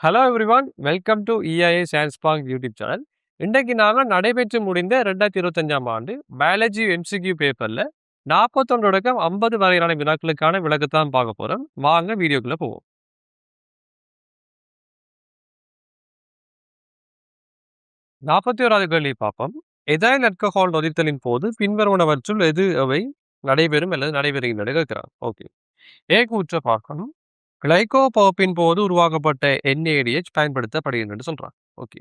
Hello everyone, welcome to EIA science park YouTube channel. இன்றைக்கு நாங்கள் நடைபெற்று முடிந்த 2025ஆம் ஆண்டு பயாலஜி எம்சிக்யூ பேப்பரில் 41 தொடக்கம் 50 வரையிலான வினாக்களுக்கான விளக்கத்தான் பார்க்க போகிறோம். வாங்க வீடியோக்குள்ளே போவோம். 41வது கேள்வி பார்ப்போம். எதைல் ஆல்கஹால் நொதித்தலின் போது பின்வருவனவற்றுள் எது அவை நடைபெறும் அல்லது நடைபெறுகின்றன கேட்கிறான். ஓகே, ஏ கூற்ற பார்க்கணும். கிளைகோபோப்பின் போது உருவாக்கப்பட்ட NADH பயன்படுத்தப்படுகின்றன்னு சொல்றான். ஓகே,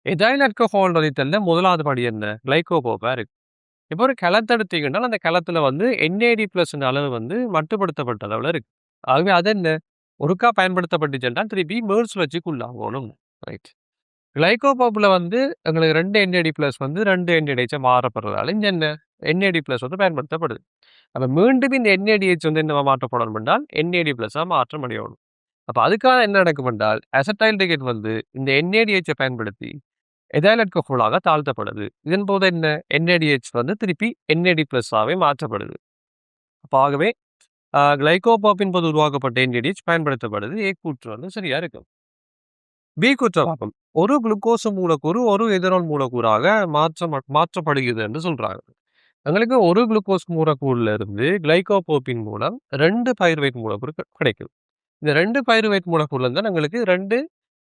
எதைல் ஆல்கஹால் நொதித்தல்ல முதலாவது படி என்ன? கிளைகோபோப்பா இருக்கு. இப்போ ஒரு கிளத்தை எடுத்தீங்கன்னா அந்த கிளத்துல NAD+ அளவு மட்டுப்படுத்தப்பட்ட அளவுல இருக்கு. ஆகவே அது என்ன, ஒருக்கா பயன்படுத்தப்பட்டுச்சுன்னா திருப்பி மேர்ஸ் வச்சுக்குள்ளாகணும். ரைட். கிளைகோபோப்ல எங்களுக்கு 2 NAD+ 2 NADH மாறப்படுறதால இங்க என்ன NAD+ பயன்படுத்தப்படுது. அப்ப மீண்டும் இந்த NADH என்ன மாற்றப்படணும் என்றால் NAD+ மாற்றம் அடையணும். அப்ப அதுக்காக என்ன நடக்கும் என்றால் அசட்டைல்டிகேட் இந்த NADH பயன்படுத்தி எதைல் ஆல்கஹாலாக தாழ்த்தப்படுது. இதன் போது என்ன, NADH திருப்பி NAD+ஆவே மாற்றப்படுது. அப்ப ஆகவே கிளைகோபாப்பின் போது உருவாக்கப்பட்ட NADH பயன்படுத்தப்படுது. ஏ கூற்று சரியா இருக்கும். பி கூற்று பார்ப்போம். ஒரு குளுக்கோஸ் மூலக்கூறு ஒரு எதனால் மூலக்கூறாக மாற்றப்படுகிறது என்று சொல்றாங்க. எங்களுக்கு ஒரு குளுக்கோஸ் மூலக்கூறுல இருந்து கிளைகோபோப்பின் மூலம் 2 பைருவேட் மூலக்கூறு கிடைக்கும். இந்த 2 பைருவேட் மூலக்கூறுல இருந்தா எங்களுக்கு 2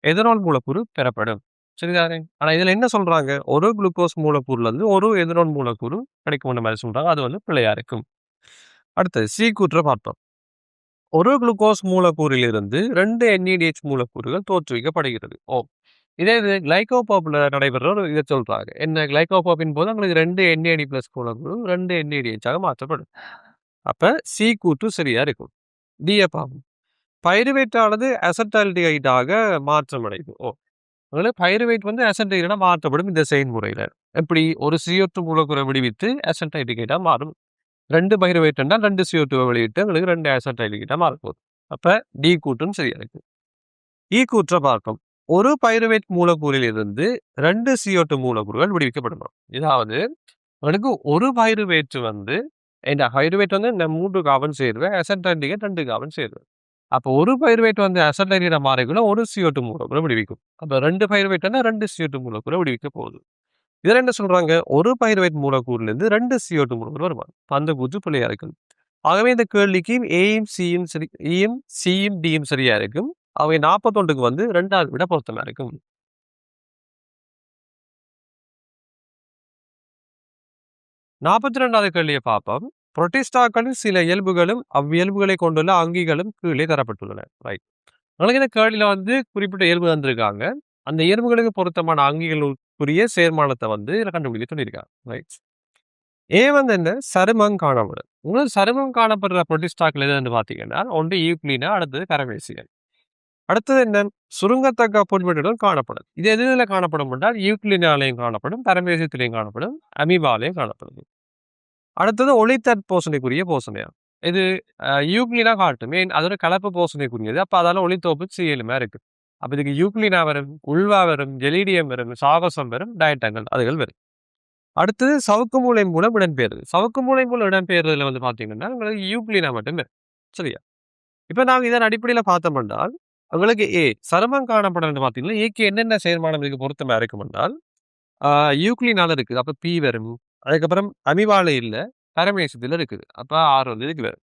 எதனால் மூலக்கூறு பெறப்படும். சரிதானே? ஆனா இதுல என்ன சொல்றாங்க, ஒரு குளுக்கோஸ் மூலக்கூறுல இருந்து ஒரு எதனால் மூலக்கூறு கிடைக்கும் மாதிரி சொல்றாங்க. அது பிழையா இருக்கும். அடுத்தது சி கூற்ற பார்த்தோம். ஒரு குளுக்கோஸ் மூலக்கூறில் இருந்து 2 NADH மூலக்கூறுகள் தோற்றுவிக்கப்படுகிறது. இதே இது கிளைகோபாப்ல நடைபெற இதை சொல்றாங்க. என்ன, கிளைகோபாப்பின் போது உங்களுக்கு 2 NAD+ மூலக்கூறு 2 NADH ஆக மாற்றப்படும். அப்ப சி கூற்று சரியா இருக்கும். டியை பார்ப்போம். பைருவேட்டானது அசட்டால்டிகைடாக மாற்றம் அடையும். பைருவேட் அசட்டைடா மாற்றப்படும் இந்த செயல்முறையில. எப்படி, ஒரு CO2 மூலக்கூறை விடுவித்து அசட்டைடிகேட்டா மாறும். 2 பைருவேட் 2 CO2 வெளியிட்டு உங்களுக்கு 2 அசட்டைடிகேட்டா மாறப்போகுது. அப்ப டி கூற்றும் சரியா இருக்கு. ஈ கூற்ற பார்ப்போம். ஒரு பைருவேட் மூலக்கூறில் இருந்து 2 CO2 மூலக்கூறுகள் விடுவிக்கப்படும். இதாவது உங்களுக்கு ஒரு பைருவேட் இந்த பைருவேட் இந்த 3 கார்பன் சேர்வை, அசட்டைடிகேட் 2 கார்பன் சேர்வை. அப்போ ஒரு பைருவேட் அசட்டைடா மாறிக்குள்ள ஒரு CO2 மூலக்கூறை விடுவிக்கும். அப்ப 2 பைருவேட் 2 CO2 மூலக்கூறை விடுவிக்க போகுது. இதுல என்ன சொல்றாங்க, ஒரு பைருவேட் மூலக்கூறுல இருந்து 2 CO2 மூலக்கூறு வருவாங்க. அந்த கூற்று பிள்ளையா இருக்கும். ஆகவே இந்த கேள்விக்கு ஏயும் சியும் சரி, ஈயும் சியும் டியும் சரியா இருக்கும். அவை 41க்கு 2வது விட பொருத்தமா இருக்கும். 42வது கேள்வியை பார்ப்போம். புரோட்டிஸ்டாக்களின் சில இயல்புகளும் அவ்வியல்புகளை கொண்டுள்ள அங்கிகளும் கீழே தரப்பட்டுள்ளன. ரைட். உங்களுக்கு இந்த கேள்வியில குறிப்பிட்ட இயல்பு தந்திருக்காங்க. அந்த இயல்புகளுக்கு பொருத்தமான அங்கிகளுக்குரிய சேர்மானத்தை இதில் கண்டுபிடிக்க சொல்லியிருக்காங்க. ரைட். ஏ என்ன, சருமம் காணப்படும். உங்களுக்கு சருமம் காணப்படுற புரோட்டிஸ்டாக்கள் எதுன்னு பார்த்தீங்கன்னா ஒன்று யூக்ளினா, அடுத்தது கரமேசியல். அடுத்தது என்ன, சுருங்கத்தக்க பொன்வெட்டுடன் காணப்படும். இது எதுல காணப்படும் என்றால் யூக்ளினாலையும் காணப்படும், பரமேசியத்திலையும் காணப்படும், அமீபாலையும் காணப்படும். அடுத்தது ஒளித்தற்போசனைக்குரிய போசனையா. இது யூக்ளினா காட்டும். ஏன், அதோட கலப்பு போசனைக்குரியது. அப்ப அதால ஒளித்தோப்பு செயலுமா இருக்கு. அப்ப இதுக்கு யூக்ளினா வரும், உள்வா வரும், ஜெலிடியம் வரும், சாகசம் வரும், டயட்டங்கள் அதுகள் வரும். அடுத்தது சவுக்கு மூளை மூலம் இடம்பெயர்றது. சவுக்கு மூளை மூலம் இடம்பெயர்றதுல பாத்தீங்கன்னா உங்களுக்கு யூக்ளினா மட்டுமே. சரியா? இப்ப நாங்க இதன் அடிப்படையில பார்த்தோம் என்றால் உங்களுக்கு ஏ சருமம் காணப்படும் பார்த்தீங்கன்னா ஏக்கு என்னென்ன சேர்மானம் இதுக்கு பொருத்தமா இருக்கும் என்றால் யூக்ளினால இருக்குது. அப்ப பி வரும். அதுக்கப்புறம் அமிவால இல்ல, பரமேசத்துல இருக்குது. அப்ப ஆர் இதுக்கு வரும்.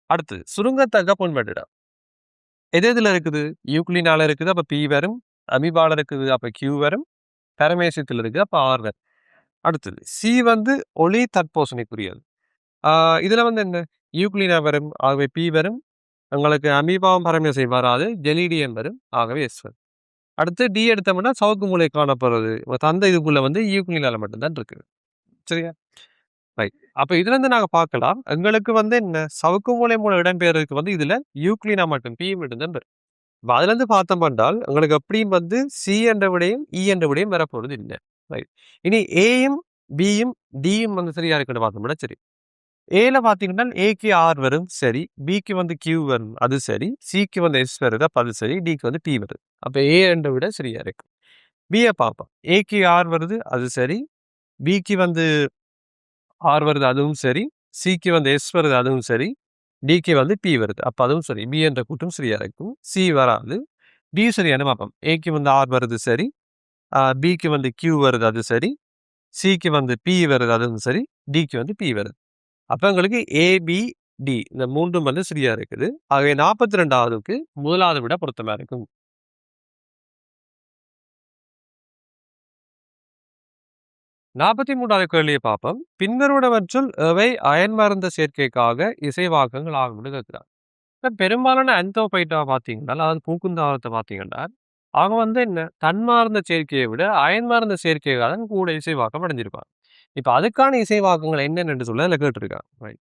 அடுத்தது சுருங்கத்தக்க பொன்வெட்டிடம் எது எதுல இருக்குது, யூக்ளினால இருக்குது. அப்ப பி வரும். அமிபால இருக்குது. அப்ப கியூ வரும். பரமேசத்துல இருக்குது. அப்ப ஆர் வரும். அடுத்தது சி ஒளி தற்போசனைக்குரியது. இதுல என்ன, யூக்ளினா வரும். ஆகவே பி வரும். உங்களுக்கு அமீபாவும் பரமேசை வராது, ஜெலிடியம் வரும். ஆகவே எஸ் வரும். அடுத்து டி எடுத்தோம்னா சவுக்கு மூளை காணப்படுறது தந்த இதுக்குள்ள யூக்ளினால மட்டும்தான் இருக்கு. சரியா? ரைட். அப்ப இதுல இருந்து நாங்க பார்க்கலாம், எங்களுக்கு என்ன, சவுக்கு மூளை மூலம் இடம்பெயர்றதுக்கு இதுல யூக்ளினா மட்டும் பி மட்டும் தான் வரும். அதுல இருந்து பார்த்தோம் என்றால் உங்களுக்கு அப்படியும் சி என்ற விடையும் இ என்ற விடையும் வரப்போறது இல்லை. ரைட். இனி ஏயும் பியும் டியும் சரியா இருக்குன்னு பார்த்தோம்னா சரி. ஏல பாத்தீங்கன்னா ஏக்கு ஆர் வரும், சரி. பிக்கு கியூ வரும், அது சரி. சிக்கு எஸ் வருது, அப்ப அது சரி. டிக்கு பி வருது. அப்ப ஏ என்ற விட சரியா இருக்கு. பியை பார்ப்போம். ஏக்கு ஆர் வருது, அது சரி. பிக்கு ஆர் வருது, அதுவும் சரி. சிக்கு எஸ் வருது, அதுவும் சரி. டிக்கு பி வருது, அப்ப அதுவும் சரி. பி என்ற கூட்டும் சரியா இருக்கும். சி வராது. டி சரியான பார்ப்போம். ஏக்கு வந்து ஆர் வருது சரி. பிக்கு வந்து கியூ வருது அது சரி. சிக்கு வந்து பி வருது அதுவும் சரி. டிக்கு வந்து பி வருது. அப்ப உங்களுக்கு ஏ, பி, டி இந்த 3ம் வந்து சரியா இருக்குது. ஆகவே 42வதுக்கு முதலாவது விட பொருத்தமா இருக்கும். 43வது கேள்வியை பார்ப்போம். பின்வருவனவற்றுள் எவை அயன்மருந்த சேர்க்கைக்காக இசைவாக்கங்கள் ஆகும்னு கேட்கிறார். இப்ப பெரும்பாலான ஆன்தோபைட்டா பார்த்தீங்கன்னா, அதாவது பூக்குந்தாவரத்த பார்த்தீங்கன்னா, அவங்க வந்து என்ன தன்மார்ந்த சேர்க்கையை விட அயன்மார்ந்த சேர்க்கைக்காக தான் கூட இசைவாக்கம் அடைஞ்சிருப்பாங்க. இப்ப அதுக்கான இசைவாக்கங்கள் என்னென்னு சொல்ல அதில கேட்டிருக்காங்க. ரைட்.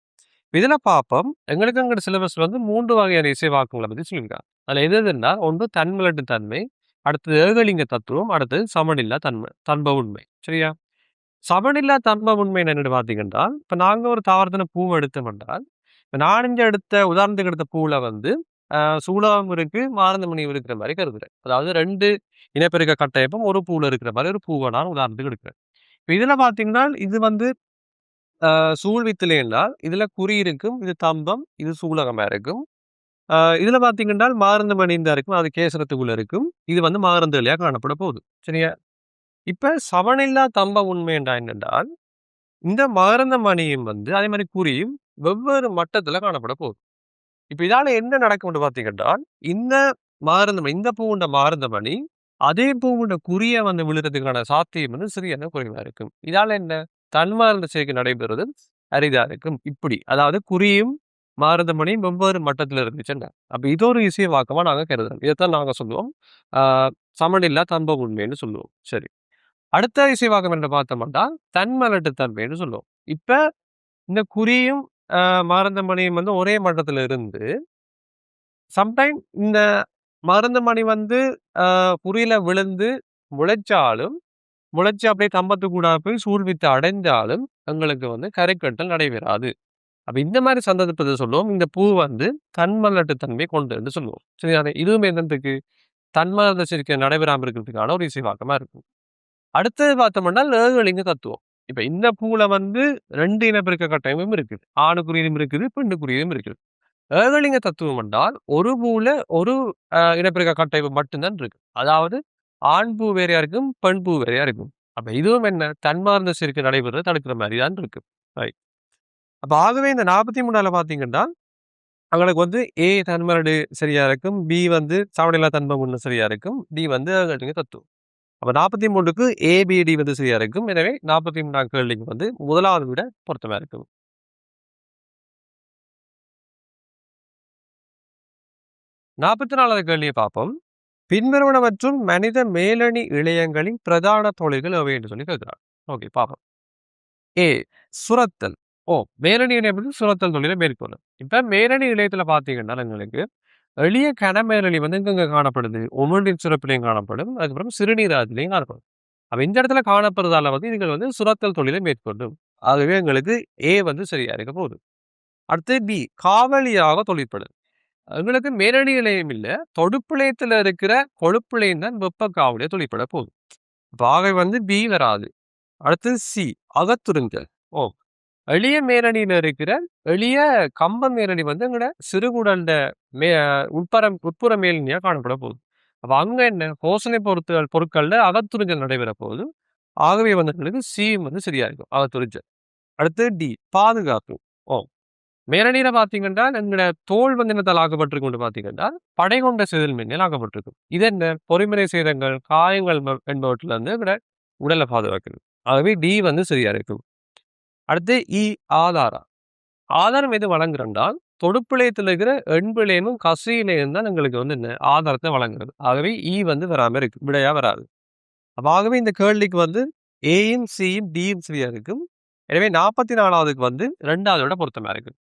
இதுல பார்ப்போம். எங்களுக்கு அங்க சிலபஸ்ல வந்து 3 வகையான இசைவாக்கங்கள பத்தி சொல்லியிருக்காங்க. அதுல எது எதுன்னா, ஒன்று தன்மிலட்டு தன்மை, அடுத்தது ஏகலிங்க தத்துவம், அடுத்தது சமனில்லா தன்மை, தன்ப உண்மை. சரியா? சமனில்லா தன்ம உண்மை என்னன்னு பார்த்தீங்கன்னா, இப்ப நாங்க ஒரு தாவரத்தின பூவ எடுத்தோம் என்றால், இப்ப நான் இங்க எடுத்த உதாரணத்துக்கு எடுத்த பூவுல வந்து சூலகம் இருக்கு, மாரந்தமணி இருக்கிற மாரி கருதுறேன். அதாவது 2 இனப்பெருக்க கட்டமைப்பும் ஒரு பூவுல இருக்கிற மாரி ஒரு பூவ நான் உதாரணத்துக்கு எடுக்கிறேன். இப்ப இதுல பார்த்தீங்கன்னா, இது வந்து சூழ்வித்திலை என்றால், இதுல குறி இருக்கும், இது தம்பம், இது சூலகமா இருக்கும். இதுல பார்த்தீங்கன்னா, மாரந்தமணி தான் இருக்கும், அது கேசரத்துக்குள்ள இருக்கும். இது வந்து மாரந்த இலையா காணப்பட போகுது. சரியா? இப்ப சமனில்லா தம்ப உண்மை என்றால் என்னென்றால், இந்த மகரந்த மணியும் வந்து அதே மாரி குறியும் வெவ்வேறு மட்டத்துல காணப்பட போகுது. இப்ப இதால என்ன நடக்கும்னு பார்த்தீங்கன்னா, இந்த மகரந்தமணி இந்த பூவுண்ட மகரந்தமணி, அதே பூவுண்ட குறிய வந்து விழுறதுக்கான சாத்தியம் வந்து சிறியன குறைவா இருக்கும். இதால என்ன? தன்மார்ந்த சேர்க்கை நடைபெறுவது அரிதா இருக்கும். இப்படி. அதாவது குறியும், மகரந்தமணியும் வெவ்வேறு மட்டத்துல இருந்துச்சுன்னா, அப்ப இது ஒரு இசைவாக்கமா நாங்க கருதுறோம். இதத்தான் நாங்க சொல்லுவோம். ஆ சமனில்லா தன்ப உண்மைன்னு சொல்லுவோம். சரி. அடுத்த இசைவாக்கம் என்று பார்த்தோம்னா, தன்மலட்டு தன்மைன்னு சொல்லுவோம். இப்ப இந்த குறியும், மருதமணியும் வந்து ஒரே மட்டத்துல இருந்து, சம்டைம் இந்த மருதமணி வந்து குறியில விழுந்து முளைச்சாலும், முளைச்சு அப்படியே கம்பத்துக்கூடாக போய் சூழ்வித்து அடைந்தாலும், எங்களுக்கு வந்து கரைக்கட்டல் நடைபெறாது. அப்ப இந்த மாரி சந்தர்ப்பத்த சொல்லுவோம். இந்த பூ வந்து தன்மலட்டு தன்மை கொண்டதுன்னு சொல்லுவோம். சரிதானே? இதுவும் என்னத்துக்கு? தன்மலட்டு சேர்க்கை நடைபெறாம இருக்கிறதுக்கான ஒரு இசைவாக்கமா இருக்கும். அடுத்தது பார்த்தோம்னா, ஏகலிங்க தத்துவம். இப்ப இந்த பூல வந்து 2 இனப்பெருக்க கட்டமைப்பும் இருக்குது. ஆணுக்குரியதும் இருக்குது, பெண்ணுக்குரியதும் இருக்குது. ஏகலிங்க தத்துவம் என்றால், ஒரு பூல ஒரு இனப்பெருக்க கட்டமைப்பு மட்டும் தான் இருக்கு. அதாவது ஆண் பூ வேறையா இருக்கும், பெண் பூ வேறையா இருக்கும். அப்ப இதுவும் என்ன? தன்மார்ந்த சேர்க்கை நடைபெறுவதை தடுக்கிற மாரி தான் இருக்கு. ரைட். அப்ப ஆகவே இந்த 43ல பார்த்தீங்கன்னா, அவங்களுக்கு வந்து ஏ தன்மரடு சரியா இருக்கும், பி வந்து சமநிலை தன்மம் ஒண்ணு சரியா இருக்கும், டி வந்து ஏகலிங்க தத்துவம். அப்ப 43க்கு ஏபிடி வந்து சரியா இருக்கும். எனவே 43ஆம் கேள்விக்கு வந்து முதலாவது விட பொருத்தமா இருக்கும். 44வது கேள்வியை பார்ப்போம். பின்வருவனவற்றுள் மனித மேலணி இழையங்களின் பிரதான தொழில்கள் எவை என்று சொல்லி கேட்கிறார். ஓகே பார்ப்போம். ஏ சுரத்தல். மேலணி இழையம் வந்து சுரத்தல் தொழிலை மேற்கொள்ளும். இப்ப மேலணி இழையத்துல பார்த்தீங்கன்னா எங்களுக்கு எளிய கனமேலணி வந்து எங்கெங்க காணப்படுது? உமிழ்நீர் சுரப்பிலையும் காணப்படும். அதுக்கப்புறம் சிறுநீராதிலையும் காணப்படும். அப்ப இந்த இடத்துல காணப்படுறதால வந்து நீங்கள் வந்து சுரத்தல் தொழிலை மேற்கொள்ளும். ஆகவே எங்களுக்கு ஏ வந்து சரியா இருக்க போகுது. அடுத்து பி காவலியாக தொழிற்படும். எங்களுக்கு மேலணி நிலையம் இல்ல. தொடுப்பிழையத்துல இருக்கிற கொழுப்பிழையம் தான் வெப்ப காவலியா தொழிற்பட போகுது. அப்ப ஆகவே வந்து பி வராது. அடுத்து சி அகத்துறிஞ்சல். எளிய மேலணியில இருக்கிற எளிய கம்ப மேலணி வந்து எங்கட சிறுகுடல்ல மே உட்புற மேலணியா காணப்பட போகுது. அப்ப அங்க என்ன போசனை பொருட்கள்ல அகத்துறிஞ்சல் நடைபெற போகுது. ஆகவே வந்து எங்களுக்கு சி வந்து சரியா இருக்கும். அகத்துறிஞ்சல். அடுத்து டி பாதுகாப்பு. ஓ மேலணியில பார்த்தீங்கன்னா, எங்கட தோல் வந்து என்னத்தால் ஆக்கப்பட்டிருக்கும்னு பார்த்தீங்கன்னா, படை கொண்ட செதில் மின்னல் ஆக்கப்பட்டிருக்கும். இது என்ன பொறிமுறை சேதங்கள், காயங்கள் என்பவற்றில இருந்து எங்கட உடலை பாதுகாக்குது. ஆகவே டி வந்து சரியா இருக்கும். அடுத்து இ ஆதாரம். ஆதாரம் எது வழங்குறோம்னால், தொடுப்பிழையத்தில் இருக்கிற எண்பிழையமும் கசியிலையும் தான் எங்களுக்கு வந்து என்ன ஆதாரத்தை வழங்குறது. ஆகவே இ வந்து வராம இருக்கு. விடையா வராது. அப்ப ஆகவே இந்த கேள்விக்கு வந்து ஏயும், சியும், டியும் சரியா இருக்கும். எனவே 44வதுக்கு வந்து 2வது விட பொருத்தமா இருக்கு.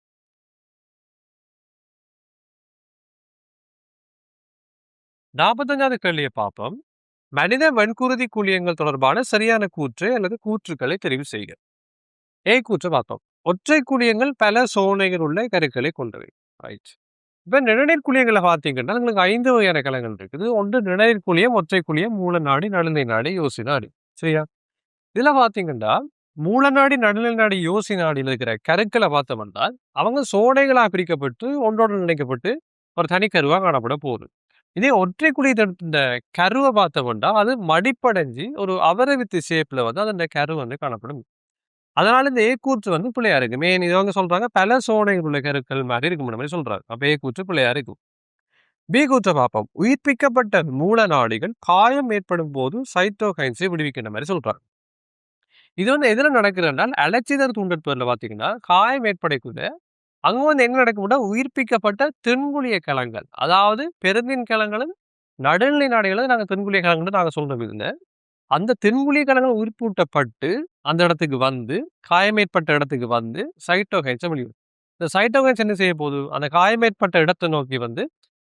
45வது கேள்வியை பார்ப்போம். மனித வெண்குருதி குழியங்கள் தொடர்பான சரியான கூற்று அல்லது கூற்றுக்களை தெரிவு செய்க. ஏ கூற்று பார்த்தோம். ஒற்றை குழியங்கள் பல சோனைகள் உள்ள கருக்களை கொண்டவை. ரைட். இப்ப நிணநீர் குழியங்களை பார்த்தீங்கன்னா, உங்களுக்கு 5 வகையான கலங்கள் இருக்குது. ஒன்று நிணநீர் குழியம், ஒற்றை குழியம், மூல நாடி, நடுநிலை நாடி, யோசி நாடி. சரியா? இதுல பார்த்தீங்கன்னா, மூல நாடி, நடுநிலை நாடி, யோசி நாடியில் இருக்கிற கருக்களை பார்த்தோம்னா, அவங்க சோனைகளா பிரிக்கப்பட்டு ஒன்றோடு இணைக்கப்பட்டு ஒரு தனிக்கருவா காணப்பட போகுது. இதே ஒற்றை குழி இந்த கருவை பார்த்தோம்னா அது மடிப்படைஞ்சு ஒரு அவரை வித்து ஷேப்ல வந்து அந்த கரு வந்து காணப்படும். அதனால இந்த ஏக்கூற்று வந்து பிள்ளையா இருக்கு. மெயின் இதவங்க சொல்றாங்க பல சோனை உள்ள கருக்கள் மாதிரி இருக்கும் மாதிரி சொல்றாங்க. அப்ப ஏக்கூற்று பிள்ளையா இருக்கும். பி கூற்ற பார்ப்போம். உயிர்ப்பிக்கப்பட்ட மூல நாடிகள் காயம் ஏற்படும் போது சைட்டோகைன்ஸை விடுவிக்கின்ற மாதிரி சொல்றாங்க. இது வந்து எதுல நடக்குது என்றால் அலட்சிதர் தூண்டற்பேர்ல பாத்தீங்கன்னா காயம் ஏற்படக்கூடிய அங்க வந்து என்ன நடக்கும்னா உயிர்ப்பிக்கப்பட்ட தென்குழிய கலங்கள், அதாவது பெருந்தின் கலங்களும் நடுநிலை நாடுகளும் நாங்க தென்குழிய கலங்கள் நாங்க சொல்றது இதுல. அந்த தென்குழிய கலங்கள் உயிர்ப்பூட்டப்பட்டு அந்த இடத்துக்கு வந்து காயமேற்பட்ட இடத்துக்கு வந்து சைட்டோகைன்ஸை வெளியிடும். இந்த சைட்டோகைன்ஸ் என்ன செய்ய போகுது? அந்த காயமேற்பட்ட இடத்தை நோக்கி வந்து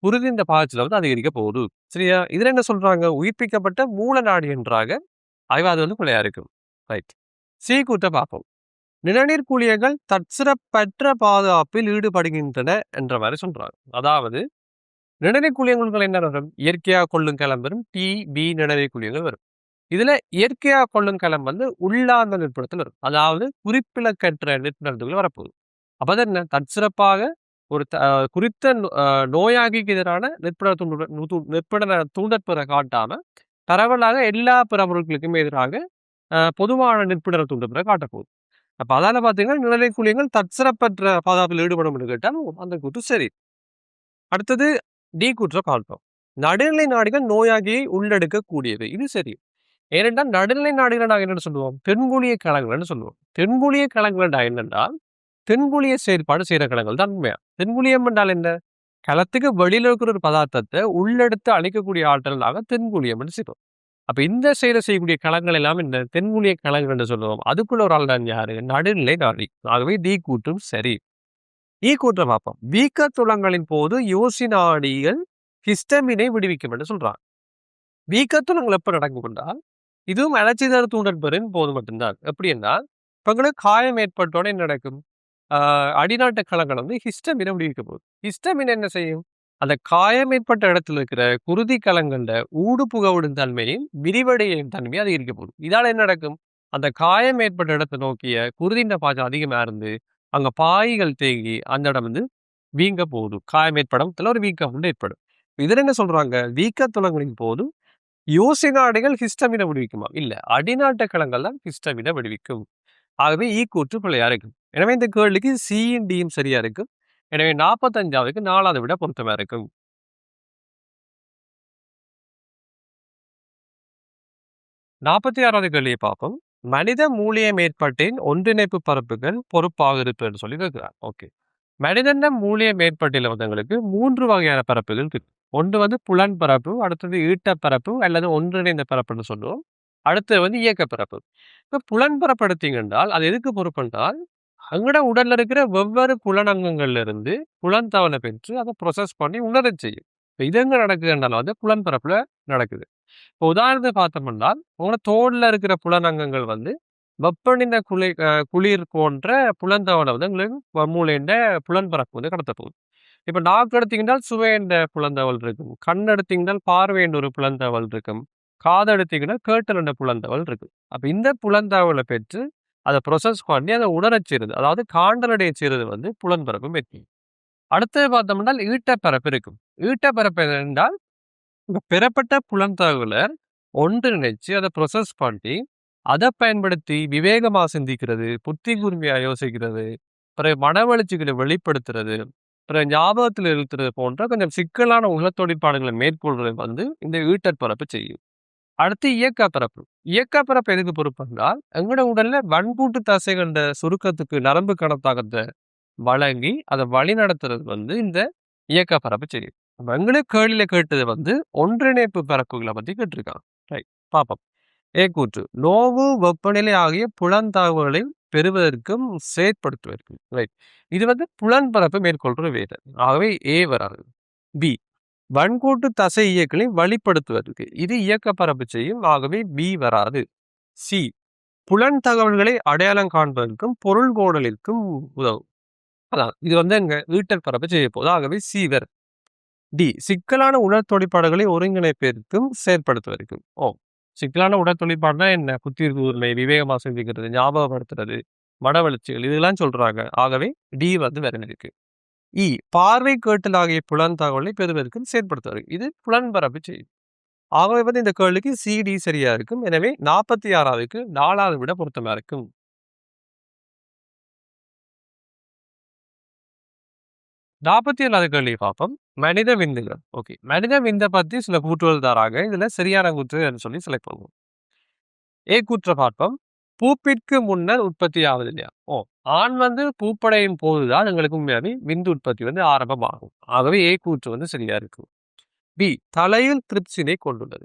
குருதி இந்த பாய்ச்சல வந்து அதிகரிக்க போகுது. சரியா? இதுல என்ன சொல்றாங்க? உயிர்ப்பிக்கப்பட்ட மூல நாடி என்றாக ஆய்வு அது வந்து பிள்ளையா இருக்கும். ரைட். சி கூட்ட பார்ப்போம். நிணநீர் குழியங்கள் தற்சிறப்பற்ற பாதுகாப்பில் ஈடுபடுகின்றன என்ற மாதிரி சொல்றாங்க. அதாவது நிணநீர் குழியங்கள் என்ன வரும்? இயற்கையா கொள்ளும் கிளம்பு வரும். டி பி நிணநீர் குழியங்கள் வரும். இதுல இயற்கையா கொள்ளும் கிளம்பு வந்து உள்ளார்ந்த நிற்படத்தில் வரும். அதாவது குறிப்பிலக்கற்ற நிற்படத்துக்குள்ள வரப்போகுது. அப்ப அது என்ன? தற்சிறப்பாக ஒரு குறித்த நோயாளிக்கு எதிரான நிற்பட தூண்டற்பெற காட்டாம பரவலாக எல்லா பிறவர்களுக்குமே எதிராக பொதுவான நிற்பட தூண்டற்பெற காட்டப்போகுது. அப்ப அதால பாத்தீங்கன்னா நிழலை குழியங்கள் தற்சிறப்பற்ற பாதுகாப்பில் ஈடுபடும் என்று கேட்டால் அந்த கூற்று சரி. அடுத்தது டி கூற்ற பார்ப்போம். நடுநிலை நாடுகள் நோயாளியை உள்ளெடுக்க கூடியது. இது சரி. ஏனென்றால் நடுநிலை நாடுகளை நாங்கள் என்ன சொல்லுவோம்? தென்குழிய கலங்கள்னு சொல்லுவோம். தென்குழிய கலங்கள் என்னென்றால் தென்குழிய செயற்பாடு செய்கிற கலங்கள் தான் உண்மையா. தென்குழியம் என்றால் என்ன? களத்துக்கு வெளியில இருக்கிற ஒரு பதார்த்தத்தை உள்ளெடுத்து அழிக்கக்கூடிய ஆற்றலாக தென்குழியம் என்று சொல்லுவோம். அப்ப இந்த செயலை செய்யக்கூடிய களங்கள் எல்லாம் இந்த தென்குழிய களங்கள் என்று சொல்லுவோம். அதுக்குள்ள ஒரு ஆள் தான் யாரு? நடுநிலை நாடி. ஆகவே டி கூற்றும் சரி. ஈ கூற்ற பார்ப்போம். வீக்க துளங்களின் போது யோசினாடிகள் ஹிஸ்டமினை விடுவிக்கும் என்று சொல்றாங்க. வீக்க துளங்கள் எப்ப நடக்கும் என்றால் இதுவும் அலட்சிதர் தூண்டற்பெறின் போது மட்டும்தான். எப்படி என்றால் இப்ப உங்களுக்கு காயம் ஏற்பட்டோட என்ன நடக்கும்? அடிநாட்ட களங்கள் வந்து ஹிஸ்டமினை விடுவிக்க போகுது. ஹிஸ்டமின் என்ன செய்யும்? அந்த காயம் ஏற்பட்ட இடத்துல இருக்கிற குருதி கலங்கள்ல ஊடு புகவிடும் தன்மையும் விரிவடையும் தன்மையும் அதிகரிக்க போகுது. இதால என்ன நடக்கும்? அந்த காயம் ஏற்பட்ட இடத்தை நோக்கிய குருதியின் பாய்ச்சல் அதிகமா இருந்து அங்க பாய்கள் தேங்கி அந்த இடம் வந்து வீங்க போகுது. காயம் ஏற்படும் ஒரு வீக்கம் வந்து ஏற்படும். இதுல என்ன சொல்றாங்க? வீக்க துளங்களின் போது யோசினாடிகள் ஹிஸ்டமினை விடுவிக்குமா? இல்ல, அடிநாட்ட களங்கள் தான் ஹிஸ்டமினை விடுவிக்கும். ஆகவே கூற்று பிள்ளையா இருக்கும். எனவே இந்த கேள்விக்கு சியும் டியும் சரியா இருக்கும். எனவே 45வது 4வது விட பொருத்தமா இருக்கும். 46வது கேள்வியை பார்ப்போம். மனித மூலிய மேற்பட்டின் ஒன்றிணைப்பு பரப்புகள் பொறுப்பாக இருப்பதுன்னு சொல்லி கேட்கிறார். ஓகே. மனிதன மூலிய மேற்பட்டில வந்தவங்களுக்கு 3 வகையான பரப்புகள் இருக்கு. ஒன்று வந்து புலன் பரப்பு, அடுத்தது ஈட்ட பரப்பு அல்லது ஒன்றிணைந்த பரப்புன்னு சொல்லுவோம். அடுத்தது வந்து இயக்க பரப்பு. இப்ப புலன் பரப்பு எடுத்தீங்க அது எதுக்கு பொறுப்பு என்றால் அங்கட உடல்ல இருக்கிற வெவ்வேறு புலனங்கங்கள்ல இருந்து புலன் தவணை பெற்று அதை ப்ரொசஸ் பண்ணி உணரச் செய்யும். இப்ப இது எங்க நடக்குதுன்றாலும் வந்து புலன் பரப்புல நடக்குது. இப்போ உதாரணத்துக்கு பார்த்தோம்னா உங்களோட தோல்ல இருக்கிற புலனங்கங்கள் வந்து வெப்பநில குளிர் போன்ற புலந்தவனை வந்து உங்களுக்கு மூளைண்ட புலன் பரப்பு வந்து கடத்த போகுது. இப்ப நாக்கு எடுத்தீங்கன்னால் சுவை என்ற புலந்தவல் இருக்கும். கண் எடுத்தீங்கன்னால் பார்வை என்ற ஒரு புலந்தவல் இருக்கும். காது எடுத்தீங்கன்னா கேட்டல் என்ற புலந்தவல் இருக்கு. அப்ப இந்த புலந்தவலை பெற்று அதை ப்ரொசஸ் பண்ணி அதை உணரச் செய்யுது. அதாவது காண்டலடைய செய்யறது வந்து புலன்பரப்பு வெற்றி. அடுத்தது பார்த்தோம்னா ஈட்டப்பரப்பு இருக்கும். ஈட்டப்பரப்பு என்றால் பெறப்பட்ட புலந்தகவலை ஒன்றிணைச்சு அதை ப்ரொசஸ் பண்ணி அதை பயன்படுத்தி விவேகமா சிந்திக்கிறது, புத்தி கூர்மையா யோசிக்கிறது, பிறகு மனவளர்ச்சிகளை வெளிப்படுத்துறது, பிறகு ஞாபகத்தில் எழுத்துறது போன்ற கொஞ்சம் சிக்கலான உளத்தொழிற்பாடுகளை மேற்கொள்றது வந்து இந்த ஈட்டற்பரப்பு செய்யும். அடுத்து இயக்கப்பரப்பு. இயக்கப்பரப்பு எதுக்கு பொறுப்பு என்றால் எங்களோட உடல்ல வன்பூட்டு தசை கண்ட சுருக்கத்துக்கு நரம்பு கடத்தாகத்தை வழங்கி அதை வழி நடத்துறது வந்து இந்த இயக்கப்பரப்பு செய்யும். எங்களுக்கு கேள்வியில கேட்டது வந்து ஒன்றிணைப்பு பரப்புகளை பத்தி கேட்டிருக்காங்க. ரைட், பாப்போம். கூற்று நோவு வெப்பநிலை ஆகிய புலந்தகவல்களை பெறுவதற்கும் செயற்படுத்துவதற்கும். ரைட், இது வந்து புலன்பரப்பு மேற்கொள்ற வேலை. ஆகவே ஏ வராது. பி வன்கூட்டு தசை இயக்கலை வழிப்படுத்துவதற்கு இது இயக்கப்பரப்பு செய்யும். ஆகவே பி வராது. சி புலன் தகவல்களை அடையாளம் காண்பதற்கும் பொருள் கோடலிற்கும் உதவும். அதான் இது வந்து எங்க ஈட்டல் பரப்பு செய்ய போகுது. ஆகவே சி வரும். டி சிக்கலான உடல் தொழிற்பாடுகளை ஒருங்கிணைப்பதற்கும் செயற்படுத்துவதற்கும். சிக்கலான உடல் தொழிற்பாடுனா என்ன? புத்தி கூர்மை, விவேகமா சிந்திக்கிறது, ஞாபகப்படுத்துறது, மனவளர்ச்சிகள் இதெல்லாம் சொல்றாங்க. ஆகவே டி வந்து வேற இருக்கு. பார்வை, கேட்டல் ஆகிய புலன் தகவலை பெறுவதற்கு செயற்படுத்துவார். இது புலன்பரப்பு செய்தி. ஆகவே வந்து இந்த கேள்விக்கு சிடி சரியா இருக்கும். எனவே 46க்கு 4வது விட பொருத்தமா இருக்கும். 47வது கேள்வியை பார்ப்போம். மனித விந்துகள். ஓகே. மனித விந்த பத்தி சில கூற்றுகள் தராங்க. இதுல சரியான கூற்று சொல்லி செலக்ட் பண்ணுவோம். கூற்றை பார்ப்போம். பூப்பிற்கு முன்னர் உற்பத்தி ஆவது இல்லையா? ஆண் வந்து பூப்படையும் போதுதான் எங்களுக்கு உண்மையாவே விந்து உற்பத்தி வந்து ஆரம்பமாகும். ஆகவே கூற்று வந்து சரியா இருக்கும். தலையில் திரிப்சினை கொண்டுள்ளது.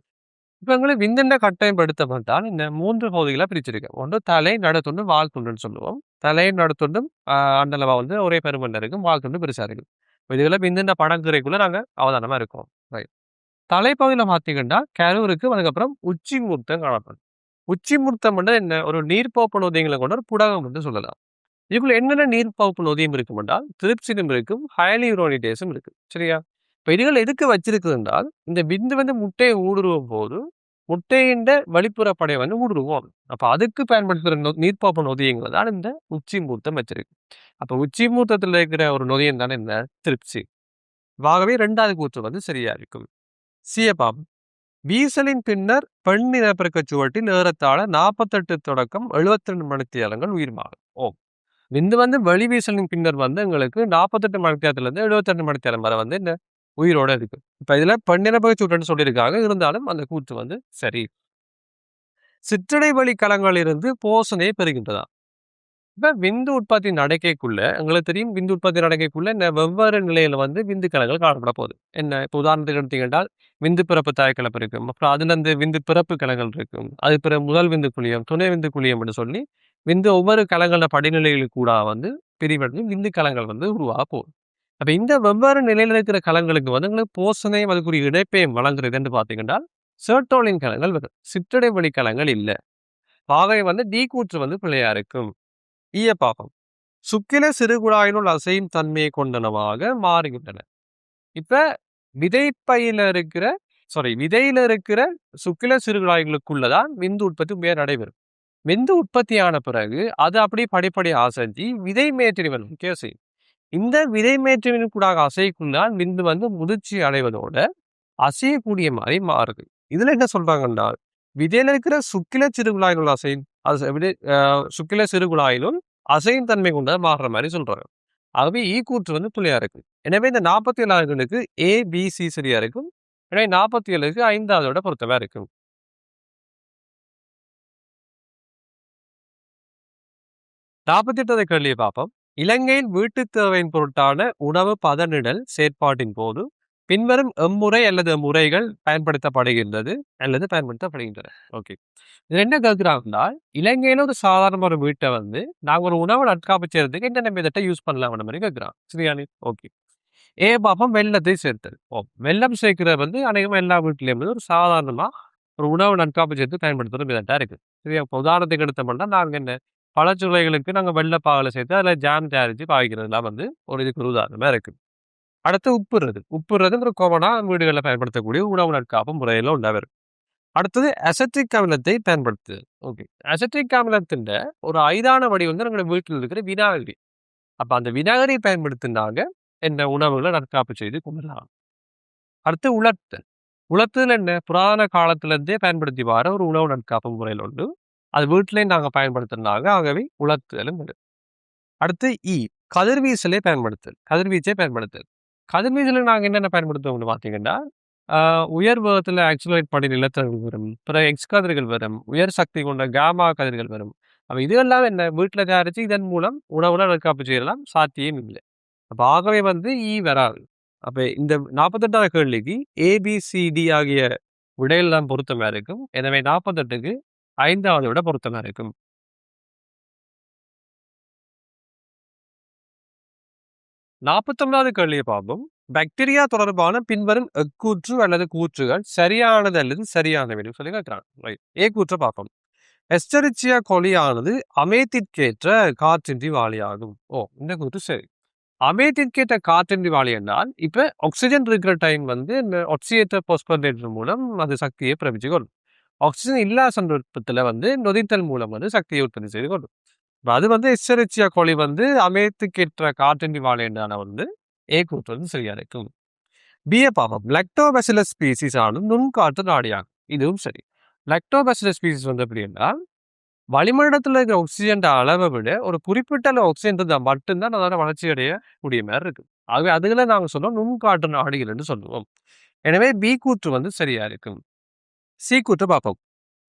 இப்ப எங்களுக்கு விந்தண்ட கட்டமைப்படுத்தப்பட்டால் இந்த 3 பகுதிகளா பிரிச்சிருக்கேன். ஒன்று தலை, நடுத்துண்டு, வால் துண்டுன்னு சொல்லுவோம். தலையும் நடுத்துண்டும் அண்டளவா வந்து ஒரே பெருமண்ல இருக்கும். வால் துண்டு பெருசா இருக்கும். இதுல விந்தண்ட படங்குறைக்குள்ள நாங்க அவதானமா இருக்கோம். ரைட். தலைப்பகுதியில பார்த்தீங்கன்னா கரு இருக்கும். அதுக்கப்புறம் உச்சி மூர்த்தம் காணப்படும். உச்சி மூர்த்தம் என்ன? ஒரு நீர்ப்போப்பு நொதியங்களை கொண்ட ஒரு புடகம் என்று சொல்லலாம். இதுக்குள்ள என்னென்ன நீர்ப்போப்பு நொதியம் இருக்கும் என்றால் திரிப்சினும் இருக்கும், ஹைலூரோனிடேஸும் இருக்கு. சரியா? இப்ப இதுகள் எதுக்கு வச்சிருக்குது என்றால் இந்த விந்து வந்து முட்டையை ஊடுருவும் போது முட்டையின் வெளிப்புற படை வந்து ஊடுருவோம். அப்ப அதுக்கு பயன்படுத்துகிற நீர்ப்பாப்பு நொதியங்கள் தான் இந்த உச்சி மூர்த்தம் வச்சிருக்கு. அப்ப உச்சி மூர்த்தத்தில் இருக்கிற ஒரு நொதியம் தானே என்ன? திரிப்சி. ஆகவே 2வது கூற்று வந்து சரியா இருக்கும். சியபாம் வீசலின் பின்னர் பெண் இனப்பெருக்க சுவட்டில் ஏறத்தாழ 48 தொடக்கம் 72 மணித்தியாலங்கள் உயிர்மாகும். விந்து வந்து வெளி வீசலின் பின்னர் வந்து எங்களுக்கு 48 மணித்தியாலத்துல இருந்து 72 மணித்தியாலம் வரை வந்து இந்த உயிரோட இருக்கு. இப்ப இதுல பெண் இனப்பெருக்க சுவட்டுன்னு சொல்லியிருக்காங்க. இருந்தாலும் அந்த கூற்று வந்து சரி. சிற்றடை வழி களங்களில் இருந்து போசனையை பெறுகின்றதா? இப்ப விந்து உற்பத்தி நடக்கைக்குள்ள எங்களுக்கு தெரியும் விந்து உற்பத்தி நடக்கைக்குள்ள இந்த வெவ்வேறு நிலையில வந்து விந்து கலங்கள் காணப்பட போகுது. என்ன இப்போ உதாரணத்துக்கு எடுத்தீங்கன்னா விந்து பிறப்பு தாய்க்கலப்பு இருக்கும். அப்புறம் அதுல இருந்து விந்து பிறப்பு கலங்கள் இருக்கும். அது பிறகு முதல் விந்து குழியம், துணை விந்து குழியம் என்று சொல்லி விந்து ஒவ்வொரு கலங்கள படிநிலைகளுக்கு கூட வந்து பிரிவடைந்து விந்து கலங்கள் வந்து உருவாக போகுது. அப்ப இந்த வெவ்வேறு நிலையில இருக்கிற கலங்களுக்கு வந்து எங்களுக்கு போசனையும் அதுக்குரிய இணைப்பையும் வழங்குறது என்று பார்த்தீங்கன்னா சர்டோலின் கலங்கள் வரும். சிற்றடை வழி கலங்கள் இல்லை. ஆகவே வந்து டி கூற்று வந்து பிழையா இருக்கும். பாகம் சுக்கில சிறுகுழாயினுள் அசையும் தன்மையை கொண்டனவாக மாறுகின்றன. இப்ப விதையில இருக்கிற சுக்கில சிறுகுழாய்களுக்குள்ளதான் விந்து உற்பத்தி உண்மையா நடைபெறும். விந்து உற்பத்தியான பிறகு அது அப்படி படிப்படி அசைஞ்சி விதை மேற்றிவன் செய்யும். இந்த விதை மேற்றிவின் கூட அசைக்குள்ளால் விந்து வந்து முதிர்ச்சி அடைவதோட அசையக்கூடிய மாதிரி மாறுது. இதுல என்ன சொல்றாங்கன்னா விதையில இருக்கிற சுக்கில சிறுகுழாயினுள் சுக்கில சிறுகுழாயிலும் அசையும் தன்மை கொண்ட மாறுற மாதிரி சொல்றாங்க. ஆகவே கூற்று வந்து புள்ளியா இருக்கு. எனவே இந்த 47களுக்கு ABC சரியா இருக்கும். எனவே 47க்கு 5வதோட பொருத்தமா இருக்கும். 48வது கேள்வியை பார்ப்போம். இலங்கையில் வீட்டு தேவையின் பொருட்டான உணவு பதனிடல் செயற்பாட்டின் போது பின்வரும் எம்முறை அல்லது முறைகள் பயன்படுத்தப்படுகின்றது அல்லது பயன்படுத்தப்படுகின்றன. ஓகே. இது என்ன கேட்கிறாங்கன்னா இலங்கையில ஒரு சாதாரண ஒரு வீட்டை வந்து நாங்க ஒரு உணவு நட்காப்பு செய்யறதுக்கு என்னென்ன மெத்தட்டை யூஸ் பண்ணலாம் மாதிரி கேட்கிறான். சரியானி? ஓகே. பாப்பம் வெள்ளத்தை சேர்த்தல். வெள்ளம் சேர்க்கிறது வந்து அநேகமா எல்லா வீட்டிலையும் வந்து ஒரு சாதாரணமா ஒரு உணவு நட்காப்பு சேர்த்து பயன்படுத்துற மெத்தட்டா இருக்கு. சரியா? இப்போ உதாரணத்துக்கு எடுத்தோம்னா நாங்க என்ன பழச்சுளைகளுக்கு நாங்க வெள்ளப்பாகல சேர்த்து அதில் ஜாம் தயாரிச்சு பாவிக்கிறதுலாம் வந்து ஒரு இதுக்கு ஒரு உதாரணமா இருக்கு. அடுத்து உப்புறது ஒரு கோமனா வீடுகளில் பயன்படுத்தக்கூடிய உணவு நட்காப்பு முறையில உண்டாவது. அடுத்தது அசெட்டிக் அமிலத்தை பயன்படுத்துது. ஓகே. அசெட்டிக் அமிலத்தின் ஒரு ஐதான வடி வந்து நம்மளோட வீட்டில் இருக்கிற வினாகிரி. அப்ப அந்த வினாகிரியை பயன்படுத்தினாங்க என்ன உணவுகளை நற்காப்பு செய்து கொள்ளலாம். அடுத்து உலர்த்தல் என்ன புராதன காலத்துல இருந்தே பயன்படுத்தி வர ஒரு உணவு நட்காப்பு முறையில் உண்டு. அது வீட்டிலையும் நாங்க பயன்படுத்தினாங்க. ஆகவே உலர்த்துதலும் உண்டு. அடுத்து கதிர்வீச்சை பயன்படுத்தல். கதிர்வீச்சல நாங்க என்னென்ன பயன்படுத்துவோம்னு பார்த்தீங்கன்னா உயர் வேகத்துல ஆக்சுவலேட் பண்ணி நிலத்தகவல் வரும். பிறகு எக்ஸ் கதிர்கள் வரும். உயர் சக்தி கொண்ட காமா கதிர்கள் வரும். அப்ப இதெல்லாம் என்ன வீட்டில் தயாரிச்சு இதன் மூலம் உணவுல நற்காப்பு செய்யலாம் சாத்தியம் இல்லை. அப்ப ஆகவே வந்து வராது. அப்ப இந்த 48வது கேள்விக்கு ABCD ஆகிய விடையில் தான் பொருத்தமா இருக்கும். எனவே 48க்கு 5வது விட பொருத்தமா இருக்கும். 49வது கேள்வியை பார்ப்போம். பாக்டீரியா தொடர்பான பின்வரும் எக்கூற்று அல்லது கூற்றுகள் சரியானது அல்லது சரியானவை சொல்லி கேட்கிறாங்க. கூற்றை பார்ப்போம். எஸ்டரிச்சியா கொலியானது அமைத்திற்கேற்ற காற்றின்றி வாலியாகும். இந்த கூற்று சரி. அமைத்திற்கேற்ற காற்றின்றி வாலி என்றால் இப்ப ஆக்சிஜன் இருக்கிற டைம் வந்து இந்த ஆக்சிஜேட்டர் பாஸ்பரேட்டர் மூலம் அது சக்தியை பிரமிச்சு கொள்ளும். ஆக்சிஜன் இல்லாத சந்தர்ப்பத்துல வந்து நொதித்தல் மூலம் வந்து சக்தியை உற்பத்தி செய்து கொள்ளும். அது வந்து எஸ்டரிச்சியா கோழி வந்து அமைத்துக்கேற்ற காற்றின்றி வாழை என்றான வந்து ஏ கூற்று வந்து சரியா இருக்கும். பிஏ பார்ப்போம். லக்டோபசிலஸ் ஸ்பீசிஸ் ஆனது நுண்காற்று நாடியாகும். இதுவும் சரி. லக்டோபசிலஸ் ஸ்பீசிஸ் வந்து எப்படி என்றால் வளிமண்டலத்தில் இருக்கிற ஆக்சிஜன் அளவை விட ஒரு குறிப்பிட்ட அளவு ஆக்சிஜன் இருந்தால் மட்டும்தான் அதோட வளர்ச்சி அடைய கூடிய மாதிரி இருக்கு. ஆகவே அதுகளை நாங்கள் சொல்லுவோம் நுண்காற்று நாடிகள் என்று சொல்லுவோம். எனவே பி கூற்று வந்து சரியா இருக்கும். சி கூற்று பார்ப்போம்.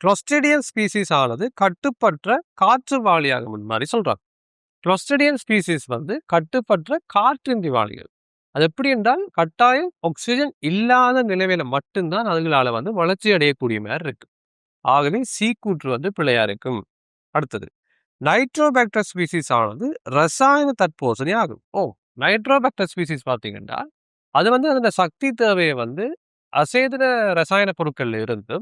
கிளாஸ்ட்ரிடியன் ஸ்பீசிஸ் ஆனது கட்டுப்பற்ற காற்று வாளியாகும் மாதிரி சொல்றாங்க. கிளாஸ்ட்ரிடியன் ஸ்பீசிஸ் வந்து கட்டுப்பற்ற காற்றின்றி வாளிகள். அது எப்படி என்றால் கட்டாயம் ஆக்சிஜன் இல்லாத நிலைமையில மட்டும்தான் அதுகளால வந்து வளர்ச்சி அடையக்கூடிய மாதிரி இருக்கு. ஆகவே சி கூற்று வந்து பிழையா இருக்கும். அடுத்தது நைட்ரோபாக்டர் ஸ்பீசிஸ் ஆனது ரசாயன தட்போசனி ஆகும். நைட்ரோபாக்டர் ஸ்பீசிஸ் பார்த்தீங்கன்னா அது வந்து அதோட சக்தி தேவையை வந்து அசேதன ரசாயன பொருட்கள்ல இருந்து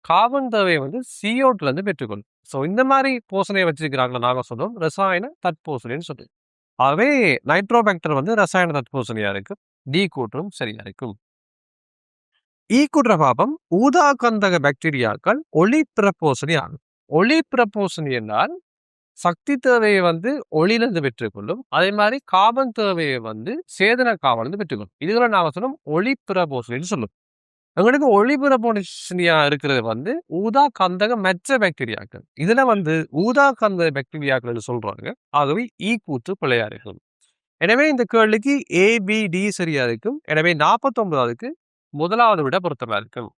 கார்பன் தேவையை வந்து CO2ல இருந்து பெற்றுக்கொள்ளும். ஸோ இந்த மாதிரி போசனையை வச்சிருக்கிறாங்களா நாங்கள் சொல்லுவோம் ரசாயன தட்போசனைன்னு சொல்லி. ஆகவே நைட்ரோபாக்டர் வந்து ரசாயன தட்போசனையா இருக்கு. டி கூற்றும் சரியா இருக்கும். ஈ கூற்ற பாபம் ஊதா கந்தக பாக்டீரியாக்கள் ஒளி பிரப்போசனி ஆகும். ஒளி பிரப்போசனி என்றால் சக்தி தேவையை வந்து ஒளியிலிருந்து பெற்றுக்கொள்ளும். அதே மாதிரி கார்பன் தேவையை வந்து சேதன காவலிருந்து பெற்றுக்கொள்ளும். இதுகளை நாம சொல்லும் ஒளி பிரபோசனின்னு சொல்லும். எங்களுக்கு ஒளி பிரபோசனியா இருக்கிறது வந்து ஊதா கந்தக மெச்ச பாக்டீரியாக்கள். இதுல வந்து ஊதா கந்தக பாக்டீரியாக்கள் சொல்றாங்க. ஆகவே ஈ கூற்று பிழையா இருக்கும். எனவே இந்த கேள்விக்கு ABD சரியா இருக்கும். எனவே 49க்கு முதலாவது விட பொருத்தமா இருக்கும்.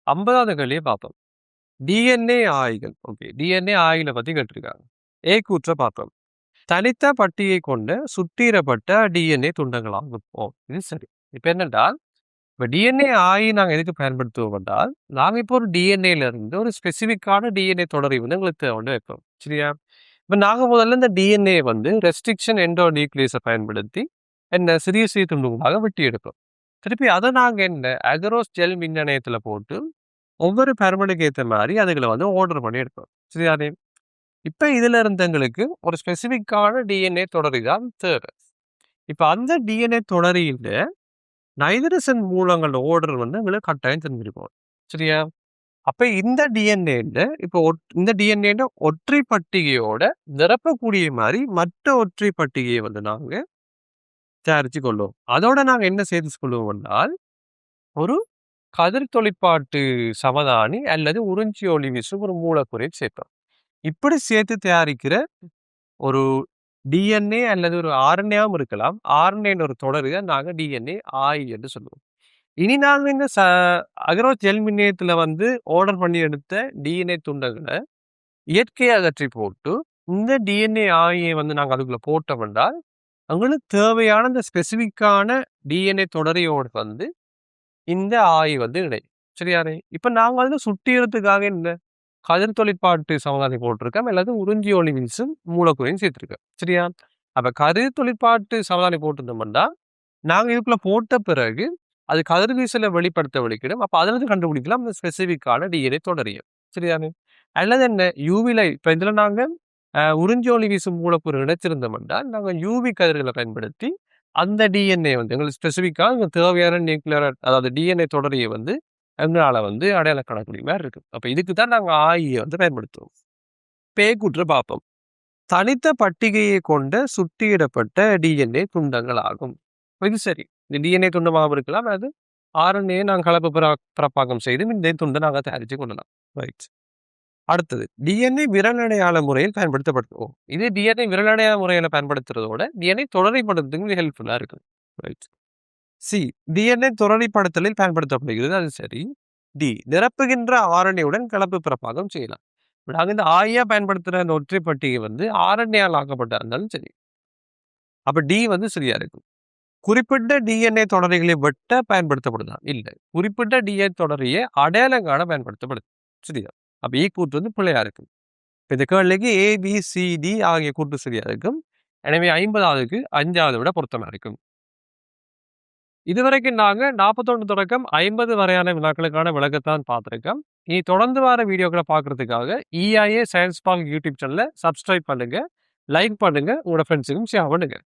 50வது கேள்வியை பார்ப்போம். DNA ஆய்கள். ஓகே, DNA ஆய்களை பத்தி கேட்டிருக்காங்க. ஏ கூற்ற பார்ப்போம். தனித்த பட்டியை கொண்ட சுட்டிரப்பட்ட DNA துண்டங்களாகும். இது சரி. இப்ப என்னென்றால் இப்ப DNA ஆய் நாங்க எதுக்கு பயன்படுத்துவோம் என்றால் நாங்க இப்போ ஒரு டிஎன்ஏல இருந்து ஒரு ஸ்பெசிபிக்கான DNA தொடரை வந்து எங்களுக்கு தேவை வைப்போம். சரியா? இப்ப நாங்க முதல்ல இந்த DNA வந்து ரெஸ்ட்ரிக்ஷன் எண்டோ நியூக்ளியஸை பயன்படுத்தி என்ன சிறிய சிறிய துண்டுகளாக வெட்டி எடுப்போம். திருப்பி அதை நாங்க என்ன அகரோஸ் ஜெல் மின்னணையத்துல போட்டு ஒவ்வொரு பெர்மனுக்கு ஏற்ற மாதிரி அதுகளை வந்து ஆர்டர் பண்ணி எடுப்போம். சரியானே? இப்ப இதுல இருந்தவங்களுக்கு ஒரு ஸ்பெசிபிக்கான DNA தொடரி தான் தேவை. இப்ப அந்த DNA தொடரியில நைட்ரசன் மூலங்களோட ஆர்டர் வந்து எங்களுக்கு கட்டாயம் தெரிஞ்சிருக்கும். சரியா? அப்ப இந்த டிஎன்ஏல இப்போ இந்த டிஎன்ஏ ஒற்றை பட்டிகையோட நிரப்பக்கூடிய மாதிரி மற்ற ஒற்றை பட்டிகையை வந்து நாங்க தயாரிச்சு கொள்ளுவோம். அதோட நாங்க என்ன சேர்த்து கொள்ளுவோம் என்றால் ஒரு கதிர் தொழிற்பாட்டு சமதானி அல்லது உறிஞ்சி ஒளி வீசும் ஒரு மூலக்கூறை சேர்ப்போம். இப்படி சேர்த்து தயாரிக்கிற ஒரு டிஎன்ஏ அல்லது ஒரு ஆர்என்ஏவும் இருக்கலாம். ஆர்என்ஏன்னு ஒரு தொடரை நாங்க டிஎன்ஏ ஆய் என்று சொல்லுவோம். இனி நாங்க இந்த அகரோ ஜெல் மின்னியத்துல வந்து ஆர்டர் பண்ணி எடுத்த டிஎன்ஏ துண்டங்களை இயற்கையை அகற்றி போட்டு இந்த டிஎன்ஏ ஆயை வந்து நாங்க அதுக்குள்ள போட்டோம் என்றால் அவங்களுக்கு தேவையான இந்த ஸ்பெசிபிக்கான டிஎன்ஏ தொடரையோடு வந்து இந்த ஆய் வந்து இணையும். சரியானே? இப்ப நாங்க வந்து சுட்டியறதுக்காக என்ன கதிர் தொழிற்பாட்டு சமதானி போட்டிருக்கோம் அல்லது உறிஞ்சி ஒளி வீசும் மூலக்கூறையும் சேர்த்திருக்கோம். சரியா? அப்ப கதிர் தொழிற்பாட்டு சமதானி போட்டிருந்தோம்னா நாங்க இதுக்குள்ள போட்ட பிறகு அது கதிர்வீசலை வெளிப்படுத்த வெளிக்கிடும். அப்ப அதுல இருந்து கண்டுபிடிக்கலாம் இந்த ஸ்பெசிபிக்கான டிஎன்ஏ தொடரியம். சரியானே? அல்லது என்ன யூவி லைட். இப்ப இதுல நாங்க உறிஞ்சி ஒளி வீசும் மூலக்கூறு இணைச்சிருந்தோம்னா நாங்க யூவி கதிர்களை பயன்படுத்தி அந்த டிஎன்ஏ வந்து எங்களுக்கு ஸ்பெசிபிக்காக தேவையான நியூக்ளியர் அதாவது டிஎன்ஏ தொடரியை வந்து எங்களால வந்து அடையாளம் காணக்கூடிய மாதிரி இருக்கு. அப்ப இதுக்கு தான் நாங்க ஆயியை வந்து பயன்படுத்துவோம். பேக்கூற்று பார்ப்போம். தனித்த பட்டிகையை கொண்ட சுட்டியிடப்பட்ட டிஎன்ஏ துண்டங்கள் ஆகும். இது சரி. இந்த டிஎன்ஏ துண்டமாக இருக்கலாம். அது ஆர்என்ஏ நாங்கள் கலப்பு பிறப்பாக்கம் செய்து இந்த துண்டை நாங்கள் தயாரித்து கொள்ளலாம். ரைட். அடுத்தது டிஎன்ஏ விரலடையாள முறையில் பயன்படுத்தப்படுத்துவோம். இது டிஎன்ஏ விரலடையாள முறையில பயன்படுத்துறதோட டிஎன்ஏ தொடரைப்படுத்துறதுக்கு ஹெல்ப்ஃபுல்லா இருக்கு. ரைட். சி டிஎன்ஏ தொடரைப்படுத்தலில் பயன்படுத்தப்படுகிறது. அது சரி. டி நிரப்புகின்ற ஆர்என்ஏவுடன் கலப்பு பிறப்பாக்கம் செய்யலாம். நாங்கள் இந்த ஆயா பயன்படுத்துற அந்த ஒற்றை பட்டிகை வந்து ஆர்என்ஏயால் ஆக்கப்பட்டா இருந்தாலும் சரி. அப்ப டி வந்து சரியா இருக்கும். குறிப்பிட்ட டிஎன்ஏ தொடரைகளை வெட்ட பயன்படுத்தப்படுதா? இல்லை. குறிப்பிட்ட டிஎன்ஏ தொடரையே அடையாளம் காண பயன்படுத்தப்படுது. சரியா? அப்ப இ கூற்று வந்து பிள்ளையா இருக்கும். இந்த கேள்விக்கு ABCD ஆகிய கூற்று சரியா இருக்கும். எனவே 50க்கு 5வது விட பொருத்தமா இருக்கும். இதுவரைக்கும் நாங்க 41 தொடக்கம் 50 வரையான வினாக்களுக்கான விளக்கத்தான் பார்த்திருக்கோம். இனி தொடர்ந்து வர வீடியோக்களை பார்க்கறதுக்காக EIA சயின்ஸ் பார்க் யூடியூப் சேனலை சப்ஸ்கிரைப் பண்ணுங்க, லைக் பண்ணுங்க, உங்களோட ஃப்ரெண்ட்ஸுக்கும் ஷேர் பண்ணுங்க.